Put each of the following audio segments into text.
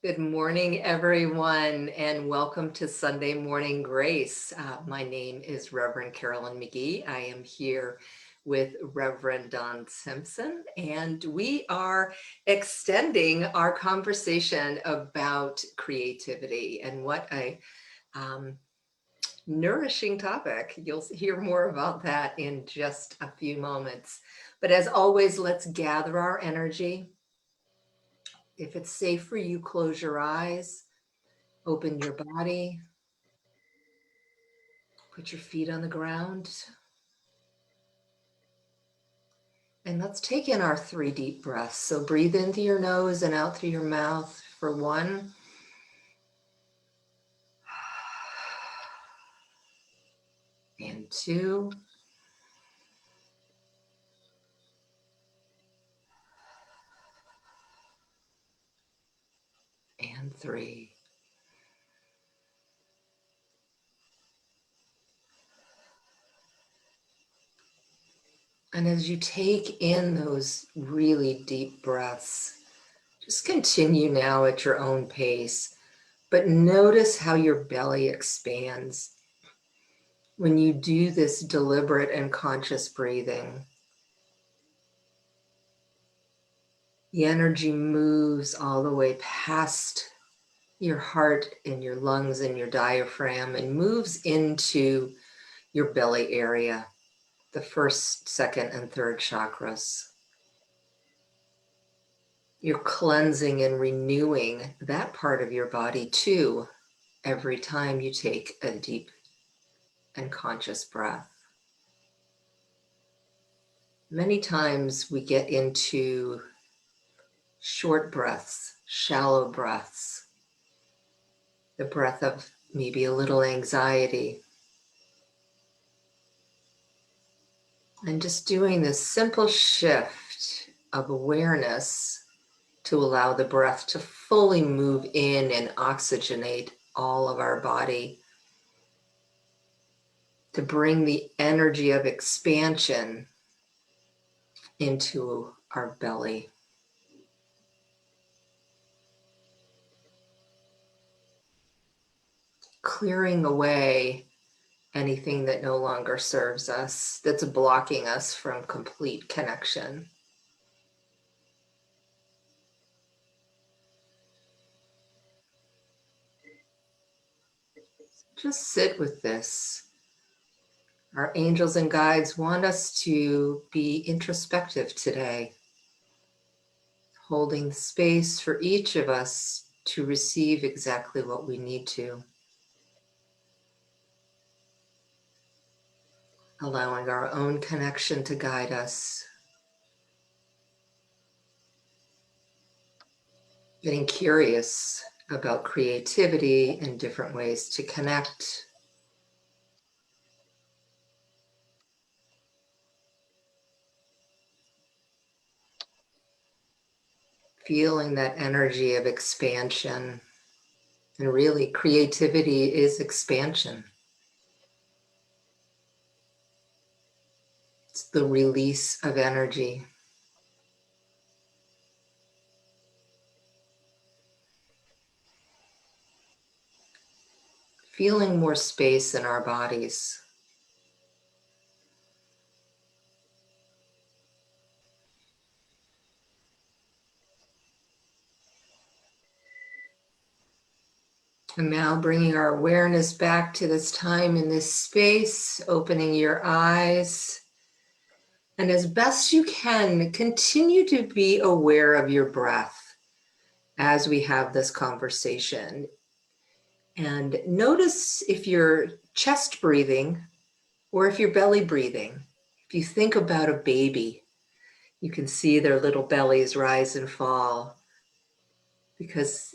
Good morning, everyone, and welcome to Sunday Morning Grace. My name is Reverend Carolyn McGee. I am here with Reverend Don Simpson, and we are extending our conversation about creativity. And what a nourishing topic. You'll hear more about that in just a few moments. But as always, let's gather our energy. If it's safe for you, close your eyes, open your body, put your feet on the ground, and let's take in our 3 deep breaths. So breathe in through your nose and out through your mouth for 1, and 2, and 3. And as you take in those really deep breaths, just continue now at your own pace, but notice how your belly expands when you do this deliberate and conscious breathing. The energy moves all the way past your heart and your lungs and your diaphragm and moves into your belly area, the first, second, and third chakras. You're cleansing and renewing that part of your body too every time you take a deep and conscious breath. Many times we get into short breaths, shallow breaths, the breath of maybe a little anxiety. And just doing this simple shift of awareness to allow the breath to fully move in and oxygenate all of our body, to bring the energy of expansion into our belly. Clearing away anything that no longer serves us, that's blocking us from complete connection. Just sit with this. Our angels and guides want us to be introspective today, holding space for each of us to receive exactly what we need to, allowing our own connection to guide us, getting curious about creativity and different ways to connect. Feeling that energy of expansion. And really, creativity is expansion. It's the release of energy. Feeling more space in our bodies. And now bringing our awareness back to this time in this space, opening your eyes. And as best you can, continue to be aware of your breath as we have this conversation. And notice if you're chest breathing or if you're belly breathing. If you think about a baby, you can see their little bellies rise and fall because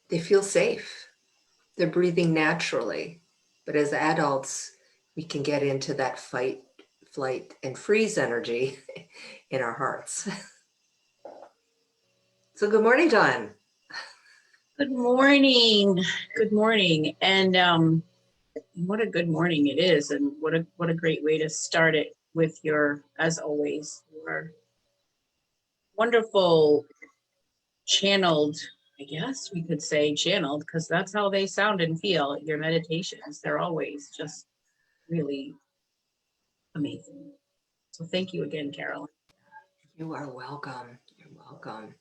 they feel safe. They're breathing naturally. But as adults, we can get into that fight, flight, and freeze energy in our hearts. So good morning, John. Good morning. Good morning. And what a good morning it is. And what a great way to start it with your, as always, your wonderful channeled I guess we could say channeled, because that's how they sound and feel. Your meditations, they're always just really amazing. So thank you again, Carolyn. You are welcome. You're welcome.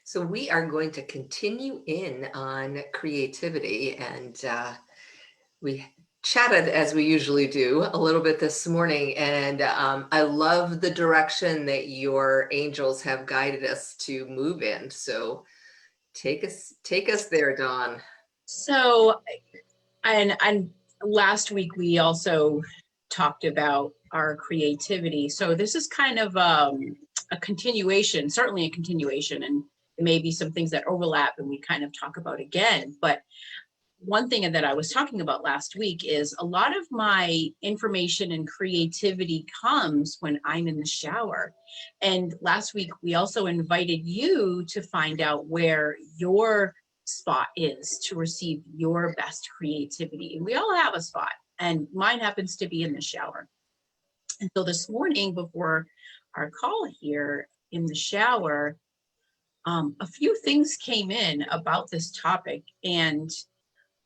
So we are going to continue in on creativity, and we chatted as we usually do a little bit this morning, and I love the direction that your angels have guided us to move in. So take us there, Dawn. So, and last week we also talked about our creativity. So this is kind of a continuation, certainly a continuation, and maybe some things that overlap and we kind of talk about again. But one thing that I was talking about last week is a lot of my information and creativity comes when I'm in the shower. And last week, we also invited you to find out where your spot is to receive your best creativity. And we all have a spot, and mine happens to be in the shower. And so this morning, before our call here in the shower, a few things came in about this topic and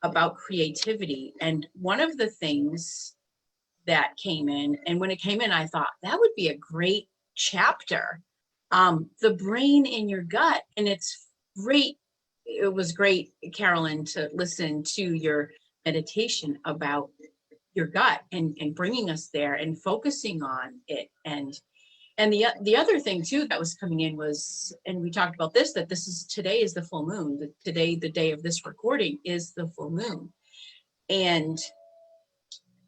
about creativity. And one of the things that came in, and when it came in, I thought that would be a great chapter. The brain in your gut. And it's great. It was great, Carolyn, to listen to your meditation about your gut and bringing us there and focusing on it. And the other thing too that was coming in was, and we talked about this, that today is the full moon. Today, the day of this recording, is the full moon. And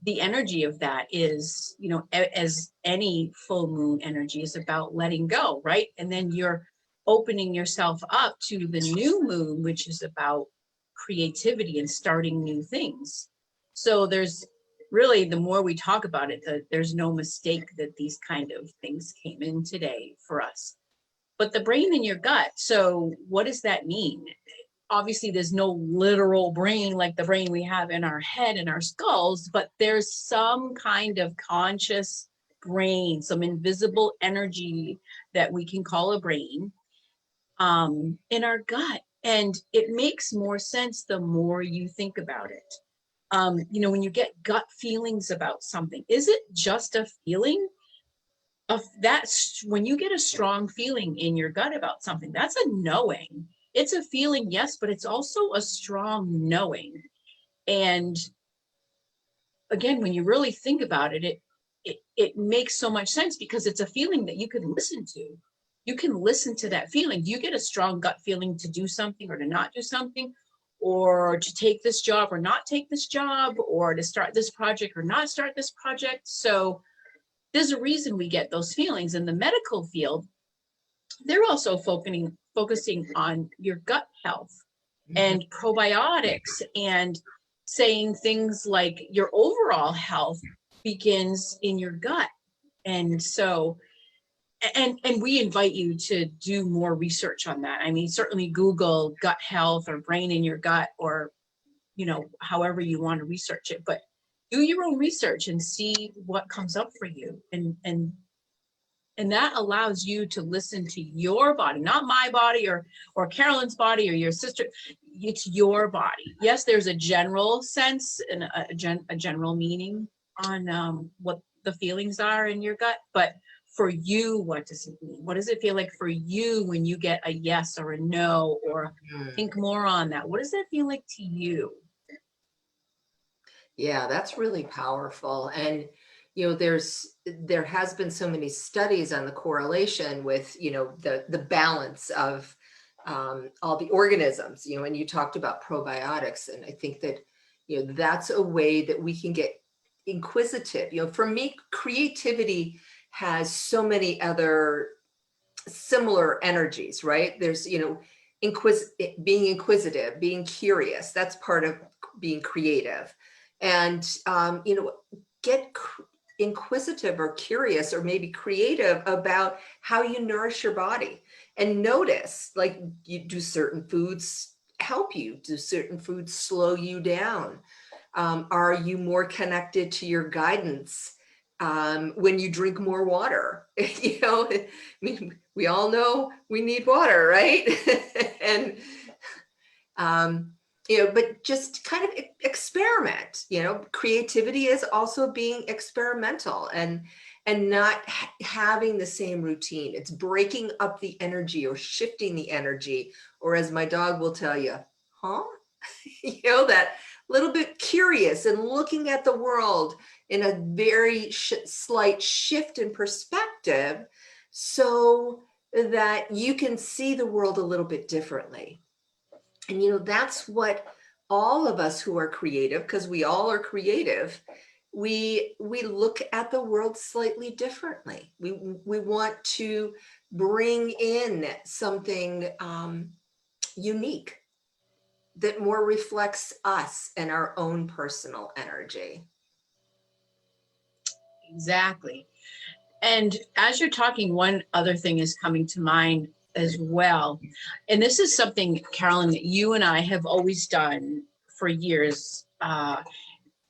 the energy of that is, as any full moon energy, is about letting go, right? And then you're opening yourself up to the new moon, which is about creativity and starting new things. So there's really, the more we talk about it, there's no mistake that these kind of things came in today for us. But the brain in your gut, so what does that mean? Obviously, there's no literal brain like the brain we have in our head and our skulls, but there's some kind of conscious brain, some invisible energy that we can call a brain, in our gut. And it makes more sense the more you think about it. When you get gut feelings about something, is it just a feeling? Of that's when you get a strong feeling in your gut about something, that's a knowing. It's a feeling, yes, but it's also a strong knowing. And again, when you really think about it, it makes so much sense, because it's a feeling that you can listen to. You can listen to that feeling. Do you get a strong gut feeling to do something or to not do something, or to take this job or not take this job, or to start this project or not start this project? So there's a reason we get those feelings. In the medical field, they're also focusing on your gut health and probiotics, and saying things like your overall health begins in your gut. And so, and we invite you to do more research on that. I mean, certainly Google gut health or brain in your gut, or however you want to research it, but do your own research and see what comes up for you. And that allows you to listen to your body, not my body or Carolyn's body or your sister. It's your body. Yes, there's a general sense and a general meaning on what the feelings are in your gut, but for you, what does it mean? What does it feel like for you when you get a yes or a no, or think more on that? What does that feel like to you? Yeah, that's really powerful. And there has been so many studies on the correlation with the balance of all the organisms. And you talked about probiotics, and I think that that's a way that we can get inquisitive. For me, creativity has so many other similar energies, right? There's being inquisitive, being curious. That's part of being creative. And get inquisitive or curious or maybe creative about how you nourish your body, and notice, like, do certain foods help you? Do certain foods slow you down? Are you more connected to your guidance when you drink more water. I mean, we all know we need water, right? And but just kind of experiment. Creativity is also being experimental and not having the same routine. It's breaking up the energy or shifting the energy, or as my dog will tell you, huh? That little bit curious and looking at the world in a very slight shift in perspective so that you can see the world a little bit differently. And that's what all of us who are creative, because we all are creative, we look at the world slightly differently. We want to bring in something unique that more reflects us and our own personal energy. Exactly. And as you're talking, one other thing is coming to mind as well. And this is something, Carolyn, that you and I have always done for years,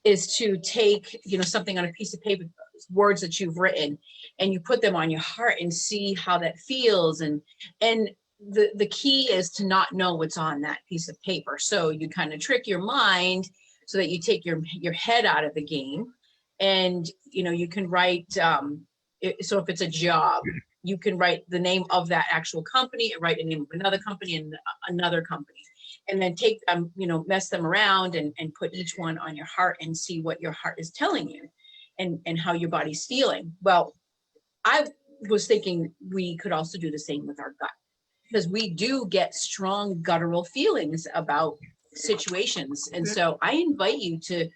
is to take, something on a piece of paper, words that you've written, and you put them on your heart and see how that feels. And the key is to not know what's on that piece of paper. So you kind of trick your mind so that you take your head out of the game. And, you can write, so if it's a job, you can write the name of that actual company and write the name of another company and another company. And then take them, mess them around and put each one on your heart and see what your heart is telling you and how your body's feeling. Well, I was thinking we could also do the same with our gut, because we do get strong guttural feelings about situations. And so I invite you to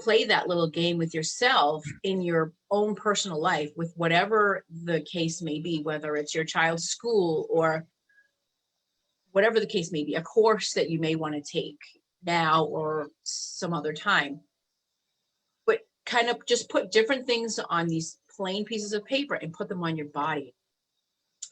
play that little game with yourself in your own personal life with whatever the case may be, whether it's your child's school or whatever the case may be, a course that you may want to take now or some other time. But kind of just put different things on these plain pieces of paper and put them on your body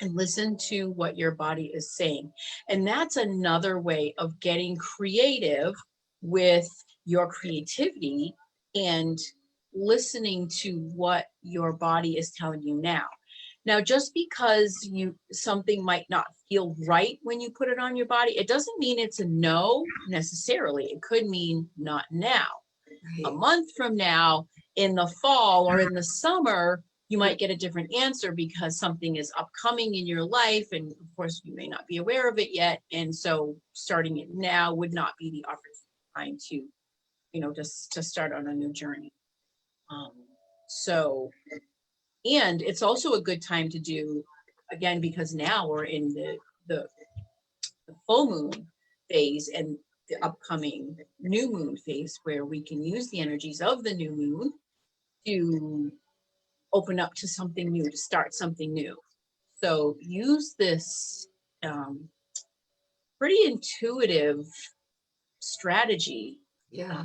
and listen to what your body is saying. And that's another way of getting creative with your creativity and listening to what your body is telling you now. Now, just because something might not feel right when you put it on your body, it doesn't mean it's a no necessarily. It could mean not now. Right. A month from now, in the fall or in the summer, you might get a different answer because something is upcoming in your life. And of course, you may not be aware of it yet. And so starting it now would not be the opportune time to, just to start on a new journey. And it's also a good time to do, again, because now we're in the full moon phase and the upcoming new moon phase, where we can use the energies of the new moon to open up to something new, to start something new. So use this pretty intuitive strategy, Yeah.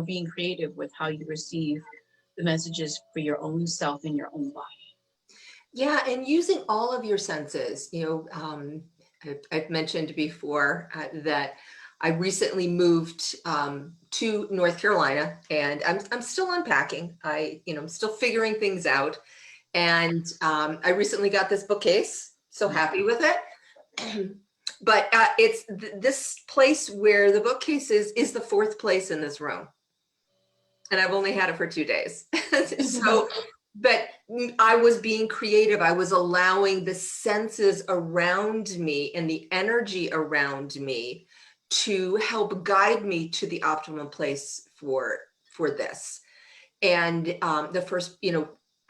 Being creative with how you receive the messages for your own self and your own body. Yeah, and using all of your senses. I've mentioned before that I recently moved to North Carolina, and I'm still unpacking. I'm still figuring things out. And I recently got this bookcase, so happy with it. But it's this place where the bookcase is the fourth place in this room. And I've only had it for 2 days. So, but I was being creative. I was allowing the senses around me and the energy around me to help guide me to the optimum place for this. And the first,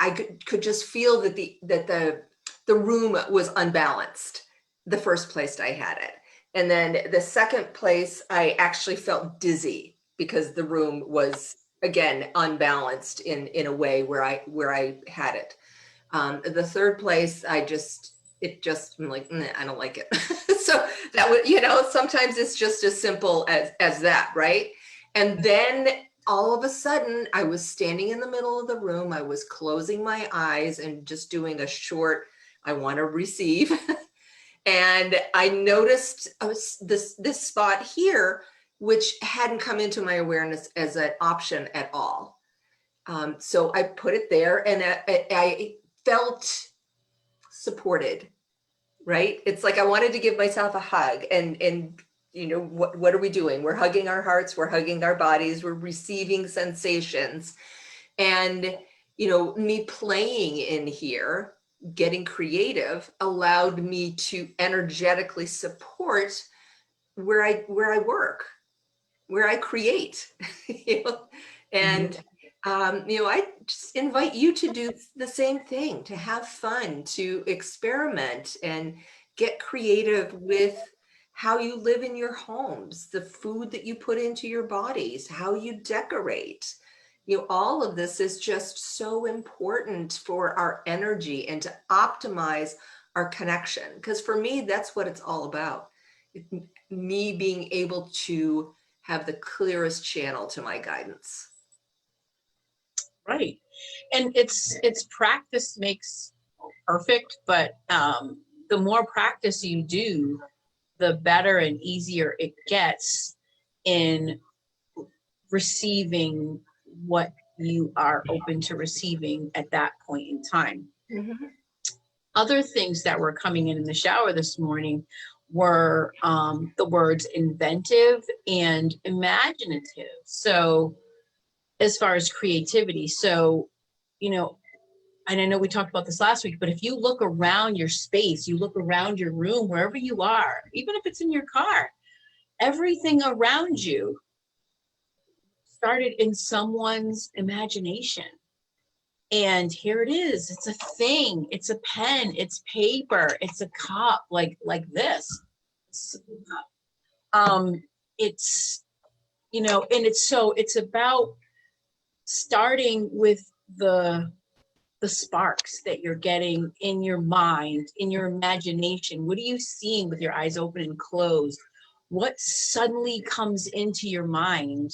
I could just feel that the room was unbalanced the first place I had it. And then the second place, I actually felt dizzy because the room was, again, unbalanced in a way where I had it. The third place, I'm like, I don't like it. So that would, sometimes it's just as simple as that, right? And then all of a sudden, I was standing in the middle of the room. I was closing my eyes and just doing a short, I want to receive. And I noticed this spot here, which hadn't come into my awareness as an option at all. So I put it there, and I felt supported, right? It's like I wanted to give myself a hug, and you know, what are we doing? We're hugging our hearts, we're hugging our bodies, we're receiving sensations. And you know, me playing in here, getting creative, allowed me to energetically support where I work, where I create. You know? And you know, I just invite you to do the same thing, to have fun, to experiment and get creative with how you live in your homes, the food that you put into your bodies, how you decorate. You know, all of this is just so important for our energy and to optimize our connection. Because for me, that's what it's all about. Me being able to have the clearest channel to my guidance. Right. And it's practice makes perfect, but the more practice you do, the better and easier it gets in receiving what you are open to receiving at that point in time. Mm-hmm. Other things that were coming in the shower this morning were the words inventive and imaginative. So as far as creativity, so, you know, and I know we talked about this last week, but if you look around your space, you look around your room, wherever you are, even if it's in your car, everything around you started in someone's imagination. And here it is. It's a thing. It's a pen. It's paper. It's a cup like this. It's, you know, and it's about starting with the sparks that you're getting in your mind, in your imagination. What are you seeing with your eyes open and closed? What suddenly comes into your mind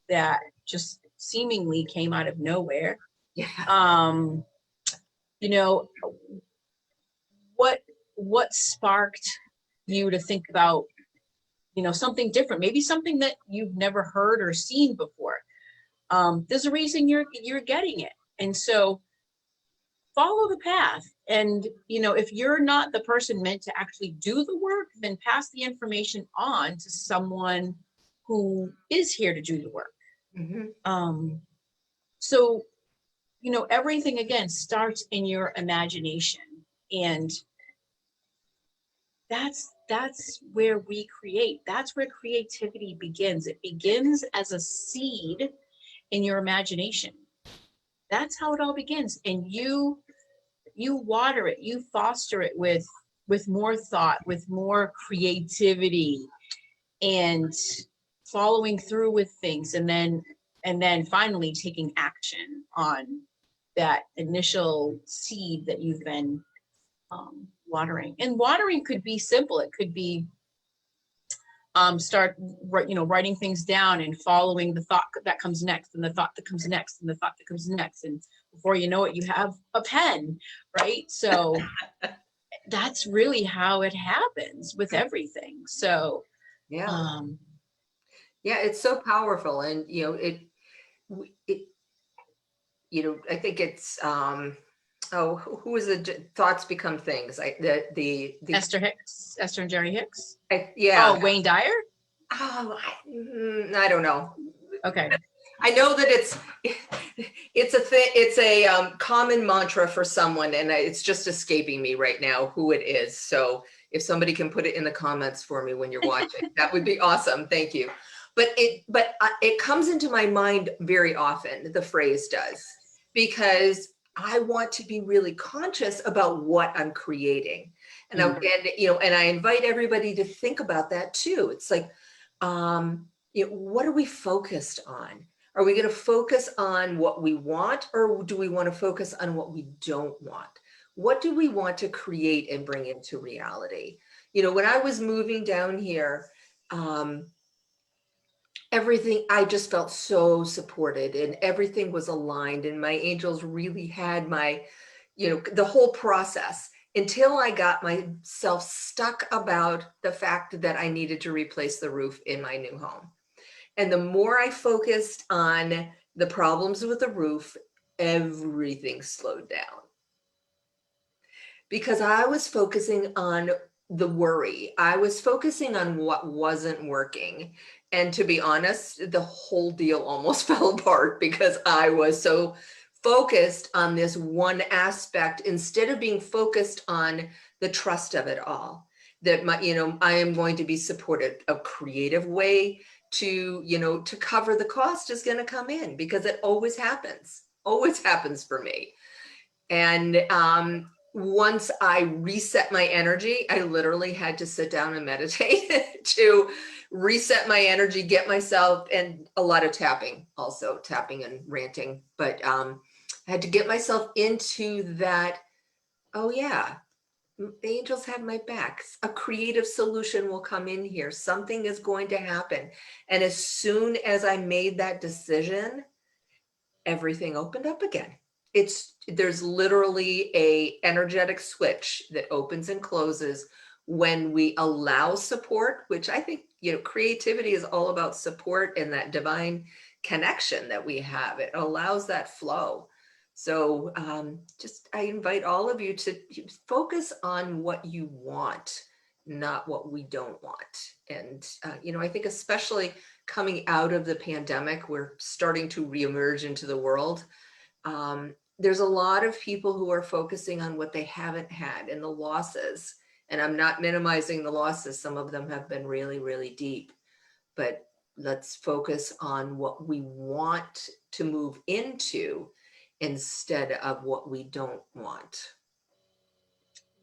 that just seemingly came out of nowhere? Yeah. You know, what sparked you to think about, you know, something different, maybe something that you've never heard or seen before. There's a reason you're getting it. And so follow the path. And, you know, if you're not the person meant to actually do the work, then pass the information on to someone who is here to do the work. Mm-hmm. So, you know, everything again starts in your imagination. And that's where we create. That's where creativity begins. It begins as a seed in your imagination. That's how it all begins. And you water it, you foster it with more thought, with more creativity, and following through with things, and then finally taking action on that initial seed that you've been watering. And watering could be simple. It could be start writing things down and following the thought that comes next, and the thought that comes next, and the thought that comes next, and before you know it, you have a pen, right? So that's really how it happens with everything. So Yeah. Yeah, it's so powerful. And you know, it you know, I think it's oh, who is it? Thoughts become things. Esther and Jerry Hicks. Yeah. Oh, Wayne Dyer. Oh, I don't know. Okay. I know that it's a thing. It's a common mantra for someone, and it's just escaping me right now who it is. So if somebody can put it in the comments for me when you're watching, that would be awesome. Thank you. But it comes into my mind very often. The phrase does, because I want to be really conscious about what I'm creating, and you know, and I invite everybody to think about that too. It's like, you know, what are we focused on? Are we going to focus on what we want, or do we want to focus on what we don't want? What do we want to create and bring into reality? You know, when I was moving down here, everything, I just felt so supported, and everything was aligned, and my angels really had my, you know, the whole process, until I got myself stuck about the fact that I needed to replace the roof in my new home. And the more I focused on the problems with the roof, everything slowed down because I was focusing on the worry. I was focusing on what wasn't working. And to be honest, the whole deal almost fell apart because I was so focused on this one aspect instead of being focused on the trust of it all. That I am going to be supported. A creative way to cover the cost is going to come in because it always happens for me. And once I reset my energy, I literally had to sit down and meditate to reset my energy, get myself, and a lot of tapping, also tapping and ranting. But I had to get myself into that. Oh, yeah, the angels have my back. A creative solution will come in here. Something is going to happen. And as soon as I made that decision, everything opened up again. There's literally a energetic switch that opens and closes when we allow support, which I think, creativity is all about support and that divine connection that we have. It allows that flow. So I invite all of you to focus on what you want, not what we don't want. And, I think especially coming out of the pandemic, we're starting to reemerge into the world. There's a lot of people who are focusing on what they haven't had and the losses. And I'm not minimizing the losses. Some of them have been really, really deep. But let's focus on what we want to move into instead of what we don't want.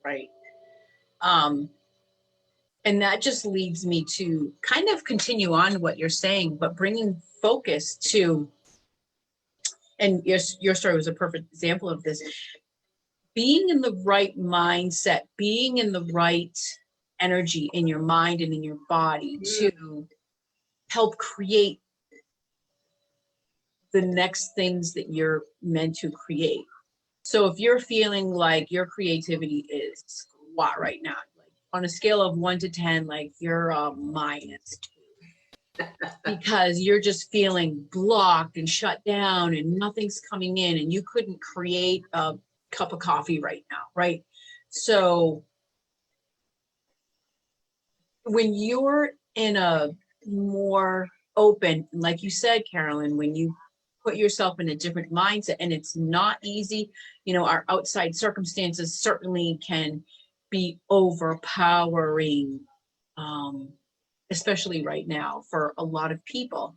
Right. And that just leads me to kind of continue on what you're saying, but bringing focus to, and your story was a perfect example of this, being in the right mindset, being in the right energy in your mind and in your body to help create the next things that you're meant to create. So if you're feeling like your creativity is squat right now, like on a scale of 1 to 10, like you're a -2 because you're just feeling blocked and shut down and nothing's coming in and you couldn't create a cup of coffee right now, right? So when you're in a more open, like you said, Carolyn, when you put yourself in a different mindset, and it's not easy, our outside circumstances certainly can be overpowering, especially right now for a lot of people.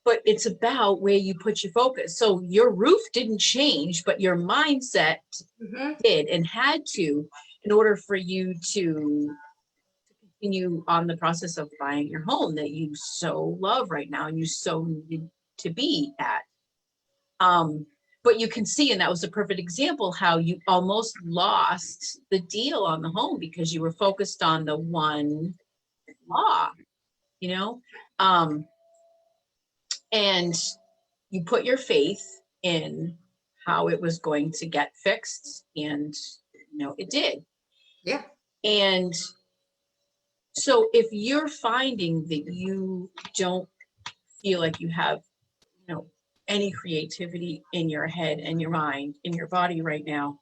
But it's about where you put your focus. So your roof didn't change, but your mindset did and had to, in order for you to continue on the process of buying your home that you so love right now and you so need to be at. But you can see, and that was a perfect example, how you almost lost the deal on the home because you were focused on the one law, and you put your faith in how it was going to get fixed, and it did. Yeah. And so if you're finding that you don't feel like you have, any creativity in your head and your mind, in your body right now,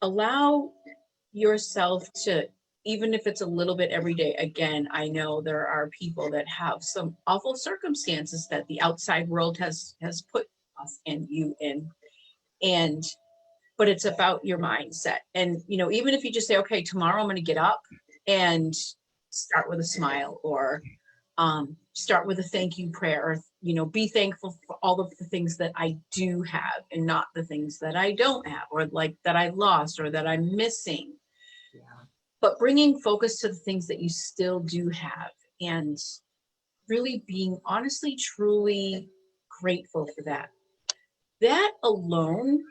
allow yourself to, even if it's a little bit every day. Again, I know there are people that have some awful circumstances that the outside world has put us and you in. But it's about your mindset. And, even if you just say, okay, tomorrow I'm going to get up and start with a smile, or start with a thank you prayer, or, be thankful for all of the things that I do have and not the things that I don't have, or like that I lost or that I'm missing. Yeah. But bringing focus to the things that you still do have and really being honestly, truly grateful for that. That alone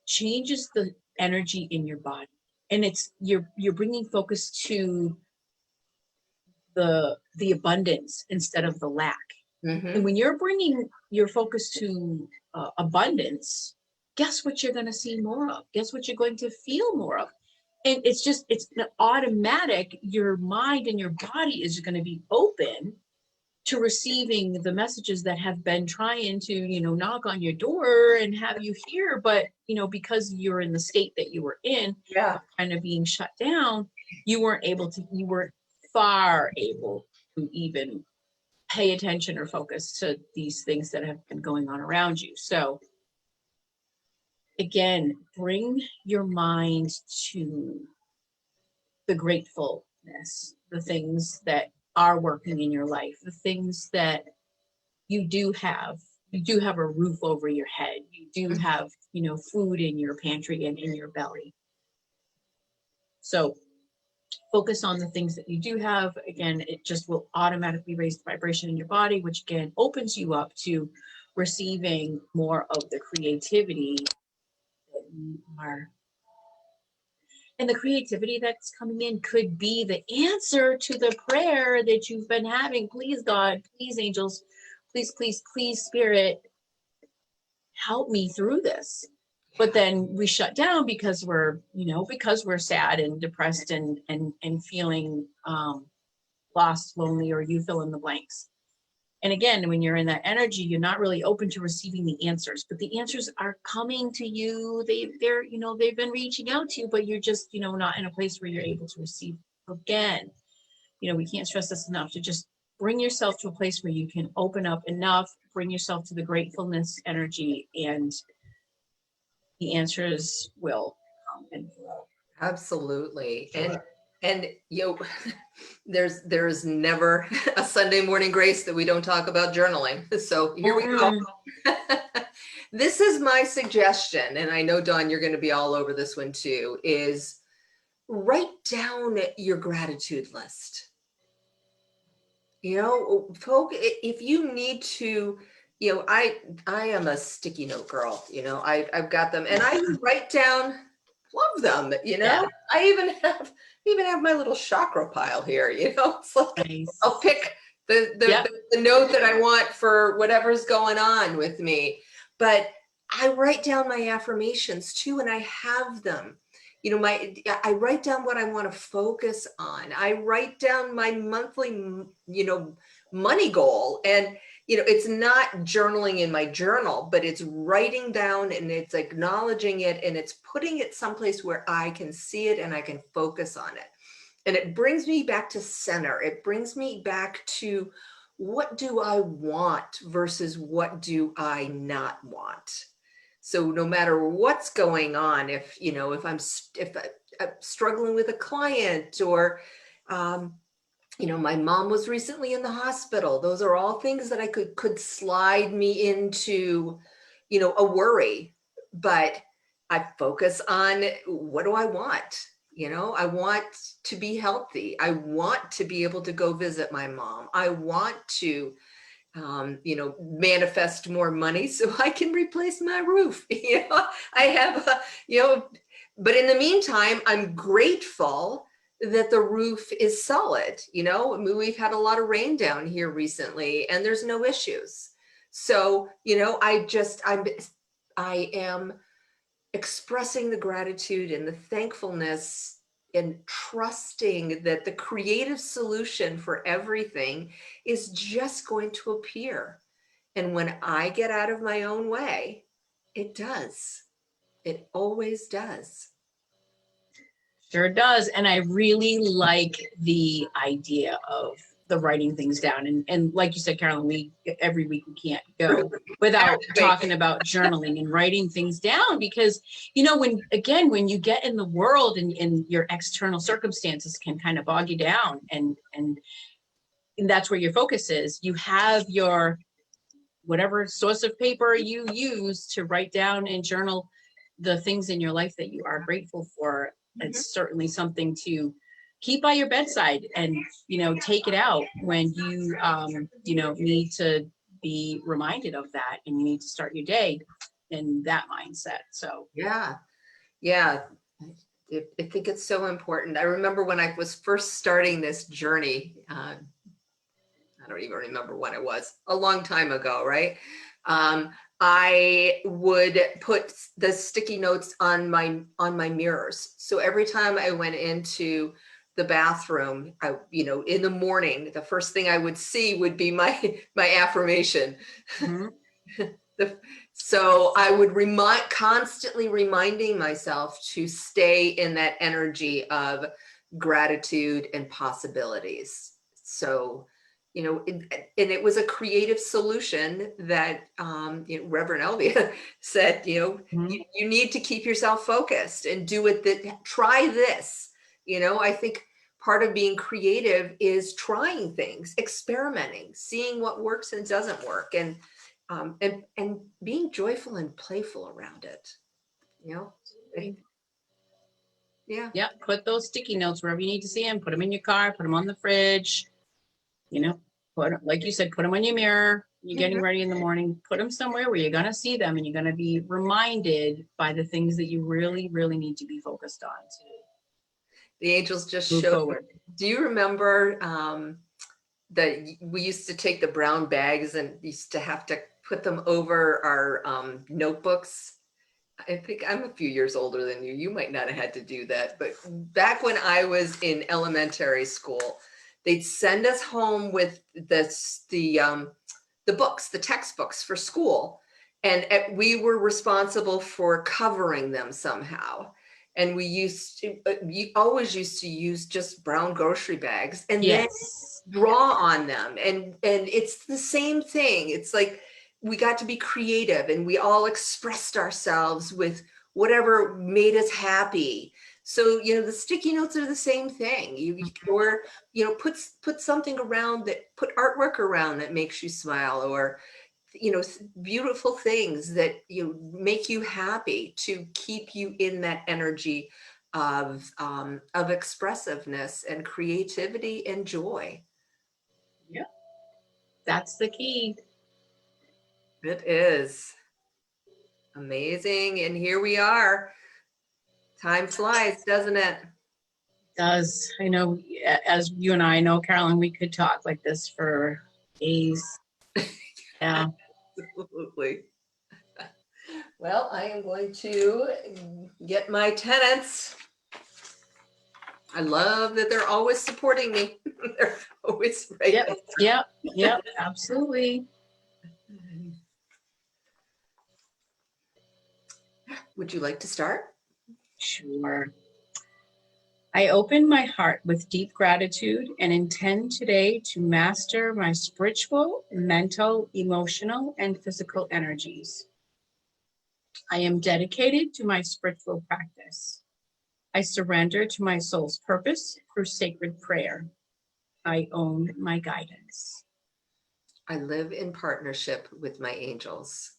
changes the energy in your body, and you're bringing focus to the abundance instead of the lack. And when you're bringing your focus to abundance, guess what you're going to see more of? Guess what you're going to feel more of? And it's an automatic. Your mind and your body is going to be open to receiving the messages that have been trying to, knock on your door and have you here, but, because you're in the state that you were in, Yeah. kind of being shut down, you weren't far able to even pay attention or focus to these things that have been going on around you. So again, bring your mind to the gratefulness, the things that are working in your life, the things that you do have. You do have a roof over your head. You do have, food in your pantry and in your belly. So focus on the things that you do have. Again, it just will automatically raise the vibration in your body, which again opens you up to receiving more of the creativity that you are. And the creativity that's coming in could be the answer to the prayer that you've been having. Please, God, please, angels, please, please, please, spirit, help me through this. But then we shut down because we're sad and depressed and feeling lost, lonely, or you fill in the blanks. And again, when you're in that energy, you're not really open to receiving the answers, but the answers are coming to you. They've been reaching out to you, but you're just, not in a place where you're able to receive. Again, we can't stress this enough, to just bring yourself to a place where you can open up enough, bring yourself to the gratefulness energy, and the answers will come and flow. Absolutely. And there's never a Sunday morning grace that we don't talk about journaling. So here we go. This is my suggestion, and I know, Dawn, you're going to be all over this one too, is write down your gratitude list. Folks, if you need to, I am a sticky note girl, I've got them, and I write down, love them, Yeah. I even have my little chakra pile here, it's like, Nice. I'll pick the note that I want for whatever's going on with me. But I write down my affirmations too, and I have them. I write down what I want to focus on. I write down my monthly, money goal. And, it's not journaling in my journal, but it's writing down and it's acknowledging it and it's putting it someplace where I can see it and I can focus on it. And it brings me back to center. It brings me back to what do I want versus what do I not want? So no matter what's going on, if I'm struggling with a client, or my mom was recently in the hospital, those are all things that I could slide me into, a worry. But I focus on, what do I want? I want to be healthy. I want to be able to go visit my mom. I want to manifest more money so I can replace my roof. I have, but in the meantime, I'm grateful that the roof is solid. We've had a lot of rain down here recently and there's no issues. So, I am expressing the gratitude and the thankfulness and trusting that the creative solution for everything is just going to appear. And when I get out of my own way, it does. It always does. Sure does. And I really like the idea of the writing things down. And like you said, Carolyn, every week we can't go without talking about journaling and writing things down, because, when you get in the world and your external circumstances can kind of bog you down, and that's where your focus is. You have your whatever source of paper you use to write down and journal the things in your life that you are grateful for. It's certainly something to keep by your bedside, and take it out when you need to be reminded of that, and you need to start your day in that mindset. So yeah I think it's so important. I remember when I was first starting this journey, I don't even remember when it was, a long time ago, right? I would put the sticky notes on my mirrors. So every time I went into the bathroom, in the morning, the first thing I would see would be my affirmation. Mhm. So I would constantly reminding myself to stay in that energy of gratitude and possibilities. So, and it was a creative solution that Reverend Elvia said, Mhm. you need to keep yourself focused and do it, try this. I think part of being creative is trying things, experimenting, seeing what works and doesn't work, and being joyful and playful around it. Yeah. Yeah, put those sticky notes wherever you need to see them. Put them in your car, put them on the fridge. Like you said, put them on your mirror. You're getting ready in the morning. Put them somewhere where you're going to see them and you're going to be reminded by the things that you really, really need to be focused on to The angels just move showed. forward. Do you remember that we used to take the brown bags and used to have to put them over our notebooks? I think I'm a few years older than you. You might not have had to do that. But back when I was in elementary school, they'd send us home with the books, the textbooks for school. And we were responsible for covering them somehow. And you always used to use just brown grocery bags and then Yes. draw on them. And it's the same thing. It's like we got to be creative and we all expressed ourselves with whatever made us happy. So, the sticky notes are the same thing. Or, put something around put artwork around that makes you smile, or, beautiful things that make you happy to keep you in that energy of expressiveness and creativity and joy. Yeah, that's the key. It is amazing. And here we are. Time flies, doesn't it? Does. I know, as you and I know, Carolyn, we could talk like this for days. Yeah. Absolutely. Well, I am going to get my tenants. I love that they're always supporting me. They're always right Yep. there. Yep. Yep. Absolutely. Would you like to start? Sure. I open my heart with deep gratitude and intend today to master my spiritual, mental, emotional, and physical energies. I am dedicated to my spiritual practice. I surrender to my soul's purpose through sacred prayer. I own my guidance. I live in partnership with my angels.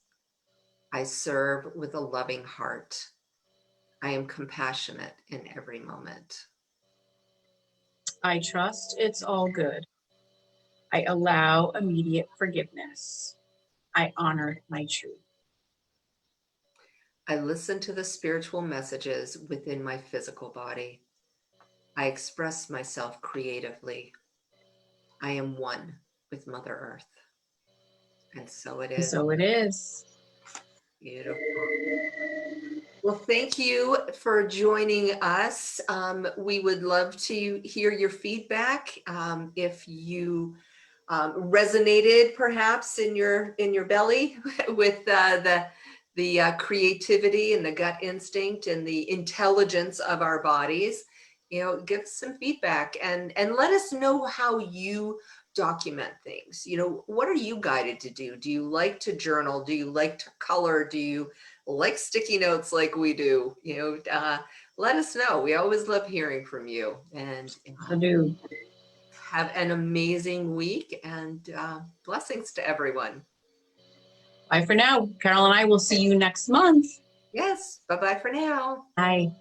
I serve with a loving heart. I am compassionate in every moment. I trust it's all good. I allow immediate forgiveness. I honor my truth. I listen to the spiritual messages within my physical body. I express myself creatively. I am one with Mother Earth. And so it And is. so it is. Beautiful. Well, thank you for joining us. We would love to hear your feedback. If you resonated perhaps in your belly with the creativity and the gut instinct and the intelligence of our bodies, give us some feedback and let us know how you document things. What are you guided to do? Do you like to journal? Do you like to color? Do you like sticky notes like we do? Let us know. We always love hearing from you. And I do. have an amazing week, and blessings to everyone. Bye for now. Carol and I will see you next month. Yes. Bye-bye for now. Bye.